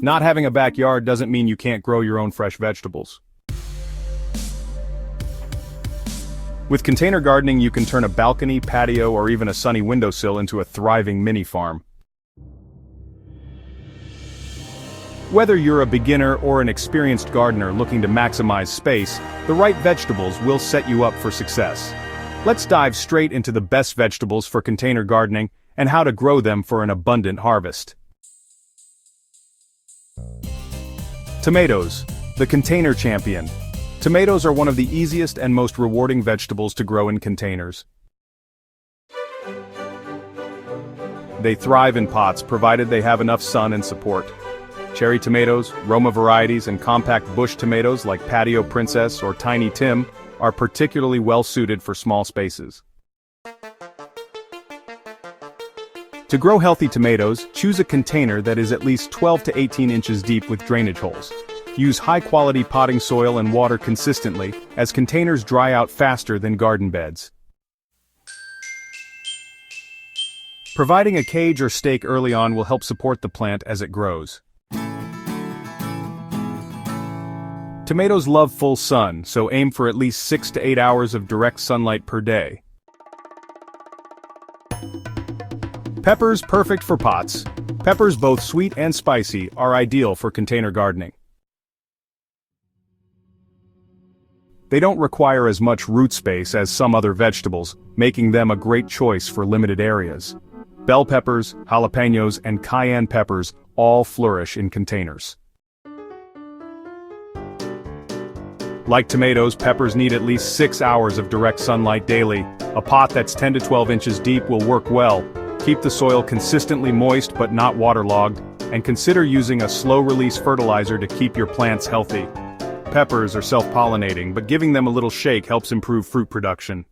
Not having a backyard doesn't mean you can't grow your own fresh vegetables. With container gardening, you can turn a balcony, patio, or even a sunny windowsill into a thriving mini farm. Whether you're a beginner or an experienced gardener looking to maximize space, the right vegetables will set you up for success. Let's dive straight into the best vegetables for container gardening and how to grow them for an abundant harvest. Tomatoes, the container champion. Tomatoes are one of the easiest and most rewarding vegetables to grow in containers. They thrive in pots provided they have enough sun and support. Cherry tomatoes, Roma varieties, and compact bush tomatoes like Patio Princess or Tiny Tim are particularly well suited for small spaces. To grow healthy tomatoes, choose a container that is at least 12 to 18 inches deep with drainage holes. Use high-quality potting soil and water consistently, as containers dry out faster than garden beds. Providing a cage or stake early on will help support the plant as it grows. Tomatoes love full sun, so aim for at least 6 to 8 hours of direct sunlight per day. Peppers perfect for pots. Peppers, both sweet and spicy, are ideal for container gardening. They don't require as much root space as some other vegetables, making them a great choice for limited areas. Bell peppers, jalapenos, and cayenne peppers all flourish in containers. Like tomatoes, peppers need at least 6 hours of direct sunlight daily. A pot that's 10 to 12 inches deep will work well. Keep the soil consistently moist but not waterlogged, and consider using a slow-release fertilizer to keep your plants healthy. Peppers are self-pollinating, but giving them a little shake helps improve fruit production.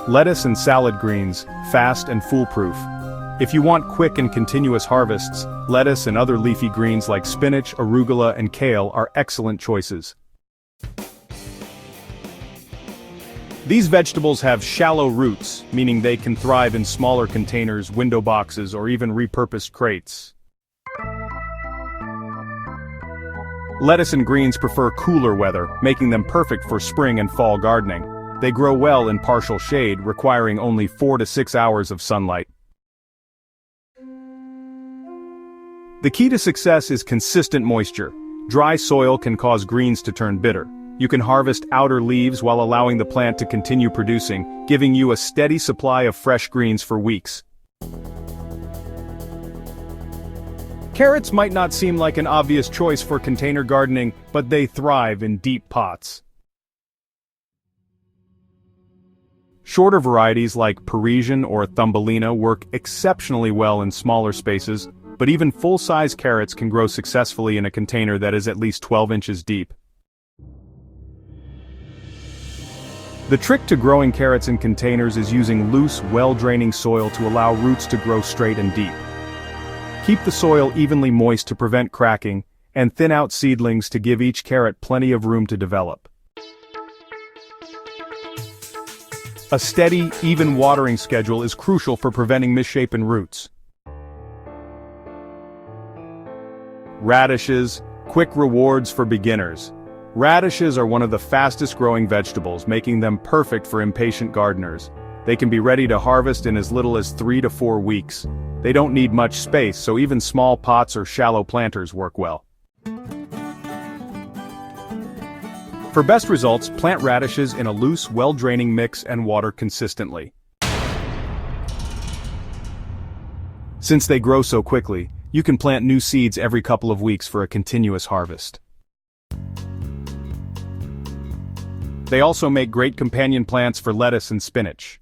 Lettuce and salad greens, fast and foolproof. If you want quick and continuous harvests, lettuce and other leafy greens like spinach, arugula, and kale are excellent choices. These vegetables have shallow roots, meaning they can thrive in smaller containers, window boxes, or even repurposed crates. Lettuce and greens prefer cooler weather, making them perfect for spring and fall gardening. They grow well in partial shade, requiring only 4 to 6 hours of sunlight. The key to success is consistent moisture. Dry soil can cause greens to turn bitter. You can harvest outer leaves while allowing the plant to continue producing, giving you a steady supply of fresh greens for weeks. Carrots might not seem like an obvious choice for container gardening, but they thrive in deep pots. Shorter varieties like Parisian or Thumbelina work exceptionally well in smaller spaces, but even full-size carrots can grow successfully in a container that is at least 12 inches deep. The trick to growing carrots in containers is using loose, well-draining soil to allow roots to grow straight and deep. Keep the soil evenly moist to prevent cracking, and thin out seedlings to give each carrot plenty of room to develop. A steady, even watering schedule is crucial for preventing misshapen roots. Radishes, quick rewards for beginners. Radishes are one of the fastest growing vegetables, making them perfect for impatient gardeners. They can be ready to harvest in as little as 3 to 4 weeks. They don't need much space, so even small pots or shallow planters work well. For best results, plant radishes in a loose, well-draining mix and water consistently. Since they grow so quickly, you can plant new seeds every couple of weeks for a continuous harvest. They also make great companion plants for lettuce and spinach.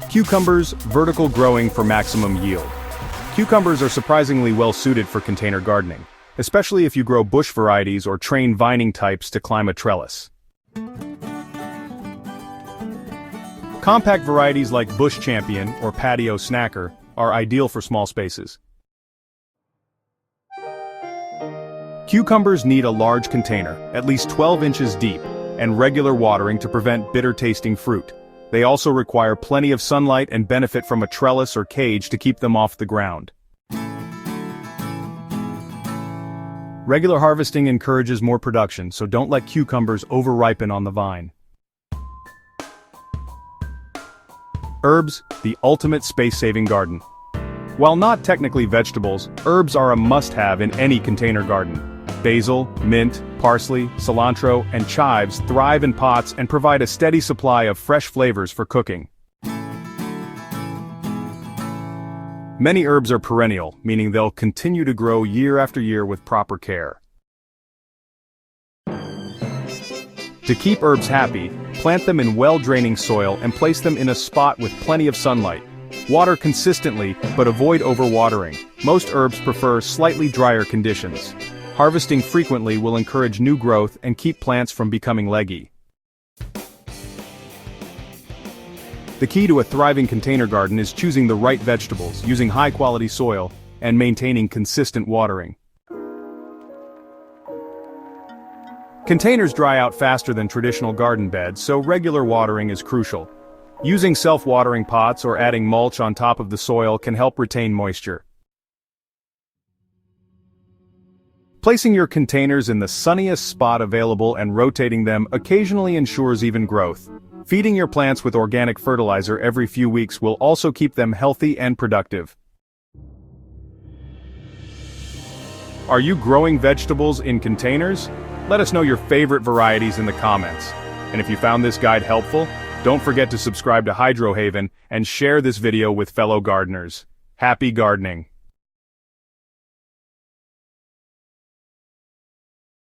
Cucumbers, vertical growing for maximum yield. Cucumbers are surprisingly well suited for container gardening, especially if you grow bush varieties or train vining types to climb a trellis. Compact varieties like Bush Champion or Patio Snacker are ideal for small spaces. Cucumbers need a large container, at least 12 inches deep, and regular watering to prevent bitter-tasting fruit. They also require plenty of sunlight and benefit from a trellis or cage to keep them off the ground. Regular harvesting encourages more production, so don't let cucumbers over-ripen on the vine. Herbs, the ultimate space-saving garden. While not technically vegetables, herbs are a must-have in any container garden. Basil, mint, parsley, cilantro, and chives thrive in pots and provide a steady supply of fresh flavors for cooking. Many herbs are perennial, meaning they'll continue to grow year after year with proper care. To keep herbs happy, plant them in well-draining soil and place them in a spot with plenty of sunlight. Water consistently, but avoid overwatering. Most herbs prefer slightly drier conditions. Harvesting frequently will encourage new growth and keep plants from becoming leggy. The key to a thriving container garden is choosing the right vegetables, using high-quality soil, and maintaining consistent watering. Containers dry out faster than traditional garden beds, so regular watering is crucial. Using self-watering pots or adding mulch on top of the soil can help retain moisture. Placing your containers in the sunniest spot available and rotating them occasionally ensures even growth. Feeding your plants with organic fertilizer every few weeks will also keep them healthy and productive. Are you growing vegetables in containers? Let us know your favorite varieties in the comments. And if you found this guide helpful, don't forget to subscribe to Hydro Haven and share this video with fellow gardeners. Happy gardening!